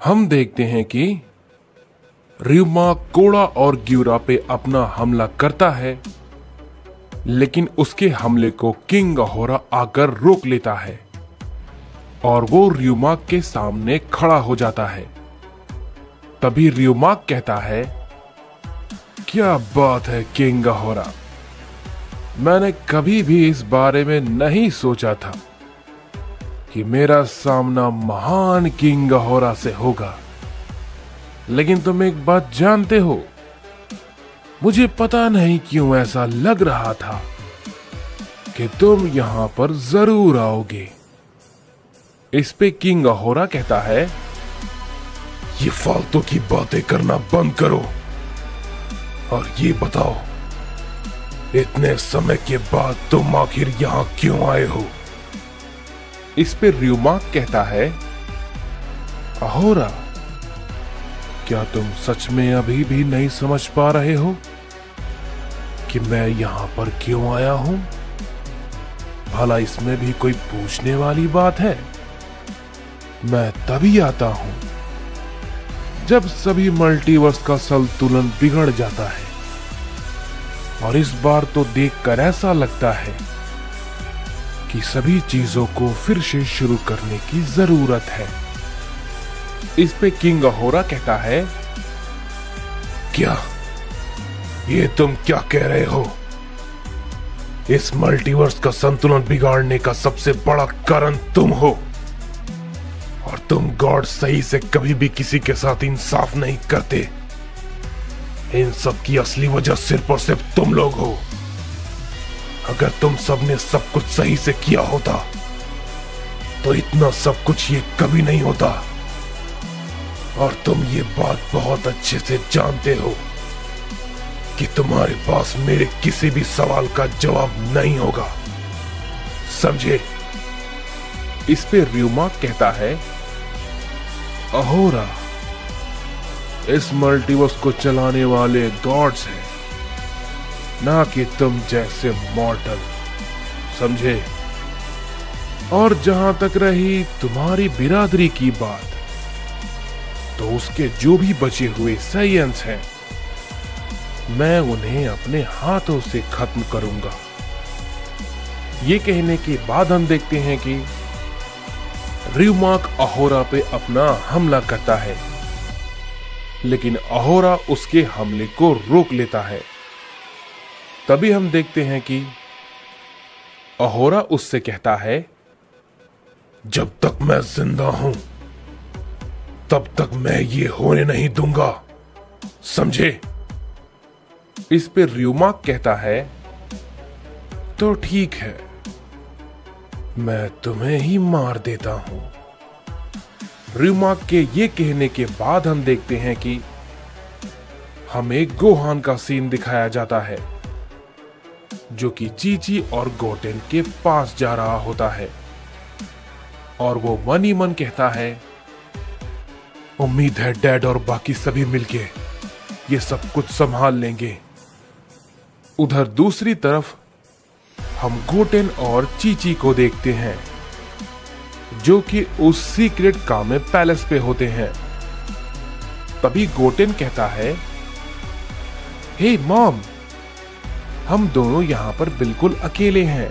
हम देखते हैं कि र्यूमा कोड़ा और ग्यूरा पे अपना हमला करता है, लेकिन उसके हमले को किंग अहोरा आकर रोक लेता है और वो र्यूमाक के सामने खड़ा हो जाता है। तभी र्यूमाक कहता है, क्या बात है किंग अहोरा, मैंने कभी भी इस बारे में नहीं सोचा था कि मेरा सामना महान किंग अहोरा से होगा। लेकिन तुम एक बात जानते हो, मुझे पता नहीं क्यों ऐसा लग रहा था कि तुम यहां पर जरूर आओगे। इस पे किंग अहोरा कहता है, ये फालतू की बातें करना बंद करो और ये बताओ, इतने समय के बाद तुम आखिर यहां क्यों आए हो? इस पे र्यूमाक कहता है, अहोरा, क्या तुम सच में अभी भी नहीं समझ पा रहे हो कि मैं यहां पर क्यों आया हूं? भला इसमें भी कोई पूछने वाली बात है? मैं तभी आता हूं जब सभी मल्टीवर्स का संतुलन बिगड़ जाता है, और इस बार तो देखकर ऐसा लगता है कि सभी चीजों को फिर से शुरू करने की जरूरत है। इस पे किंग अहोरा कहता है, क्या ये तुम क्या कह रहे हो? इस मल्टीवर्स का संतुलन बिगाड़ने का सबसे बड़ा कारण तुम हो, और तुम गॉड सही से कभी भी किसी के साथ इंसाफ नहीं करते। इन सब की असली वजह सिर्फ और सिर्फ तुम लोग हो। अगर तुम सबने सब कुछ सही से किया होता तो इतना सब कुछ ये कभी नहीं होता, और तुम ये बात बहुत अच्छे से जानते हो कि तुम्हारे पास मेरे किसी भी सवाल का जवाब नहीं होगा, समझे? इस पे र्यूमाक कहता है, अहोरा, इस मल्टीवर्स को चलाने वाले गॉड्स हैं, ना कि तुम जैसे मॉर्टल, समझे? और जहां तक रही तुम्हारी बिरादरी की बात, तो उसके जो भी बचे हुए साइयंस हैं, मैं उन्हें अपने हाथों से खत्म करूंगा। ये कहने के बाद हम देखते हैं कि र्यूमाक अहोरा पे अपना हमला करता है, लेकिन अहोरा उसके हमले को रोक लेता है। तभी हम देखते हैं कि अहोरा उससे कहता है, जब तक मैं जिंदा हूं तब तक मैं ये होने नहीं दूंगा, समझे? इस पे र्यूमाक कहता है, तो ठीक है, मैं तुम्हें ही मार देता हूं। र्यूमाक के ये कहने के बाद हम देखते हैं कि हमें गोहान का सीन दिखाया जाता है, जो कि चीची और गोटेन के पास जा रहा होता है, और वो मन ही मन कहता है, उम्मीद है डैड और बाकी सभी मिलके ये सब कुछ संभाल लेंगे। उधर दूसरी तरफ हम गोटेन और चीची को देखते हैं, जो कि उस सीक्रेट कामे पैलेस पे होते हैं। तभी गोटेन कहता है, हे मॉम, हम दोनों यहां पर बिल्कुल अकेले हैं,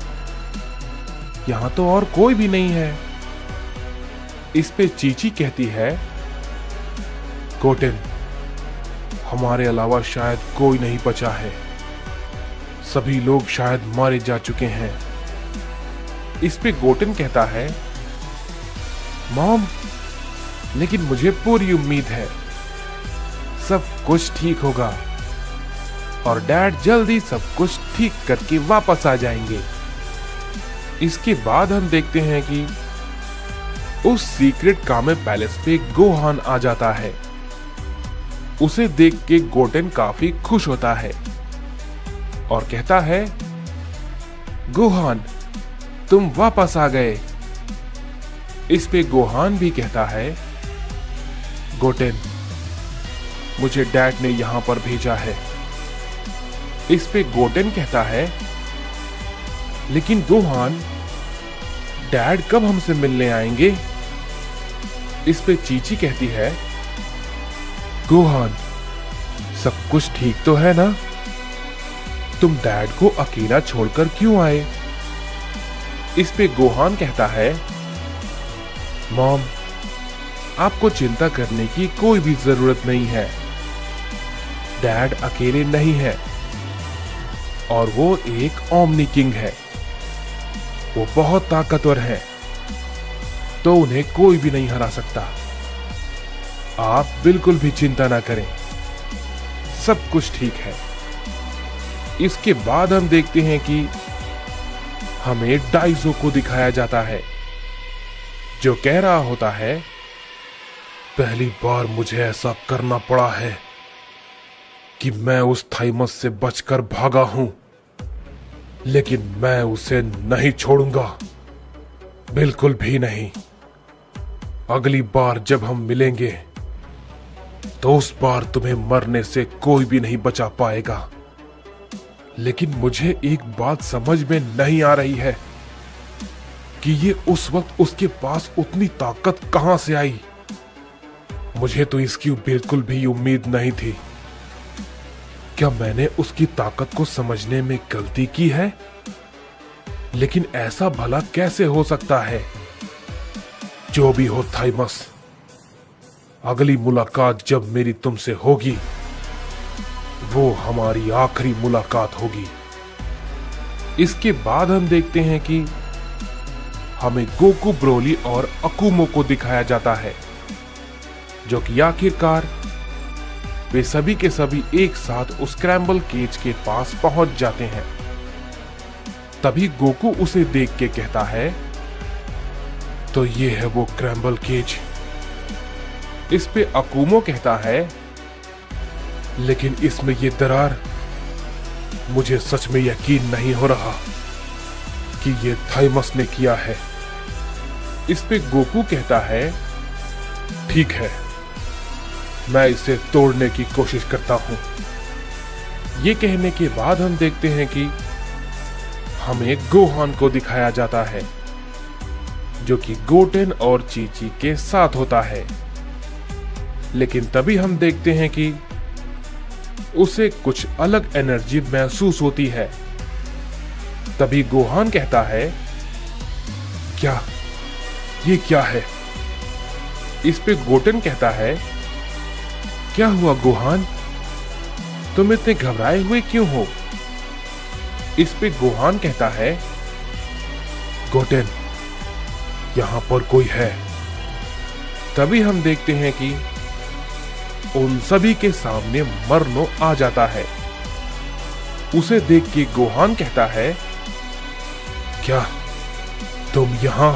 यहां तो और कोई भी नहीं है। इस पे चीची कहती है, गोटेन, हमारे अलावा शायद कोई नहीं बचा है, सभी लोग शायद मारे जा चुके हैं। इस पे गोटेन कहता है, मॉम, लेकिन मुझे पूरी उम्मीद है सब कुछ ठीक होगा और डैड जल्दी सब कुछ ठीक करके वापस आ जाएंगे। इसके बाद हम देखते हैं कि उस सीक्रेट कामे पैलेस पे गोहान आ जाता है। उसे देख के गोटेन काफी खुश होता है और कहता है, गोहान, तुम वापस आ गए। इस पे गोहान भी कहता है, गोटेन, मुझे डैड ने यहां पर भेजा है। इस पे गोटेन कहता है, लेकिन गोहान, डैड कब हमसे मिलने आएंगे? इस पे चीची कहती है, गोहान, सब कुछ ठीक तो है ना? तुम डैड को अकेला छोड़कर क्यों आए? इस पे गोहान कहता है, मॉम, आपको चिंता करने की कोई भी जरूरत नहीं है। डैड अकेले नहीं है और वो एक ओमनी किंग है। वो बहुत ताकतवर है, तो उन्हें कोई भी नहीं हरा सकता। आप बिल्कुल भी चिंता ना करें, सब कुछ ठीक है। इसके बाद हम देखते हैं कि हमें डाइजो को दिखाया जाता है, जो कह रहा होता है, पहली बार मुझे ऐसा करना पड़ा है कि मैं उस थाइमस से बचकर भागा हूं, लेकिन मैं उसे नहीं छोड़ूंगा, बिल्कुल भी नहीं। अगली बार जब हम मिलेंगे तो उस बार तुम्हें मरने से कोई भी नहीं बचा पाएगा। लेकिन मुझे एक बात समझ में नहीं आ रही है कि ये उस वक्त उसके पास उतनी ताकत कहां से आई। मुझे तो इसकी बिल्कुल भी उम्मीद नहीं थी। क्या मैंने उसकी ताकत को समझने में गलती की है? लेकिन ऐसा भला कैसे हो सकता है? जो भी हो थाइमस, अगली मुलाकात जब मेरी तुमसे होगी, वो हमारी आखिरी मुलाकात होगी। इसके बाद हम देखते हैं कि हमें गोकू, ब्रोली और अकुमो को दिखाया जाता है, जो कि आखिरकार वे सभी के सभी एक साथ उस स्क्रैम्बल केज के पास पहुंच जाते हैं। तभी गोकू उसे देख के कहता है, तो ये है वो स्क्रैम्बल केज। इस पे अकुमो कहता है, लेकिन इसमें ये दरार, मुझे सच में यकीन नहीं हो रहा कि ये थाइमस ने किया है। इस पे गोकू कहता है, ठीक है, मैं इसे तोड़ने की कोशिश करता हूं। ये कहने के बाद हम देखते हैं कि हमें गोहान को दिखाया जाता है, जो कि गोटेन और चीची के साथ होता है। लेकिन तभी हम देखते हैं कि उसे कुछ अलग एनर्जी महसूस होती है। तभी गोहान कहता है, क्या ये क्या है? इस पे गोटेन कहता है, क्या हुआ गोहान, तुम इतने घबराए हुए क्यों हो? इस पे गोहान कहता है, गोटेन, यहां पर कोई है। तभी हम देखते हैं कि उन सभी के सामने मरनो आ जाता है। उसे देख के गोहान कहता है, क्या तुम यहां?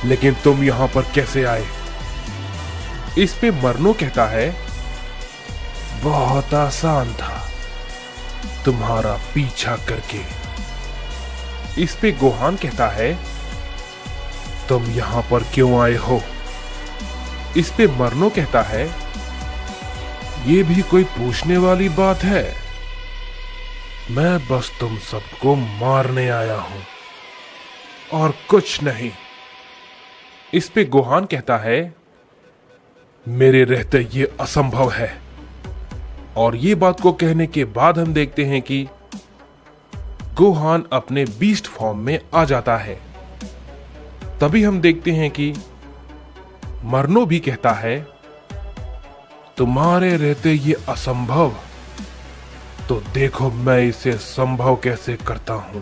लेकिन तुम यहां पर कैसे आए? इस पे मरनो कहता है, बहुत आसान था तुम्हारा पीछा करके। इस पे गोहान कहता है, तुम यहां पर क्यों आए हो? इस पे मरनो कहता है, ये भी कोई पूछने वाली बात है? मैं बस तुम सबको मारने आया हूं और कुछ नहीं। इस पे गोहान कहता है, मेरे रहते ये असंभव है। और ये बात को कहने के बाद हम देखते हैं कि गोहान अपने बीस्ट फॉर्म में आ जाता है। तभी हम देखते हैं कि मरनो भी कहता है, तुम्हारे रहते ये असंभव, तो देखो मैं इसे संभव कैसे करता हूं।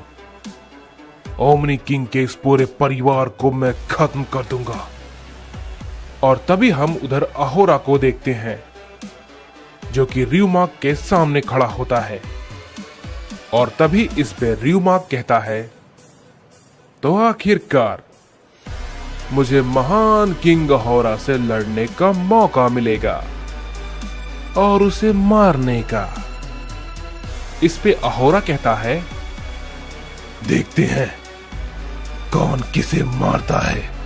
ओमनी किंग के इस पूरे परिवार को मैं खत्म कर दूंगा। और तभी हम उधर अहोरा को देखते हैं, जो कि र्यूमाक के सामने खड़ा होता है। और तभी इस पे र्यूमाक कहता है, तो आखिरकार मुझे महान किंग अहोरा से लड़ने का मौका मिलेगा और उसे मारने का। इस पे अहोरा कहता है, देखते हैं कौन किसे मारता है।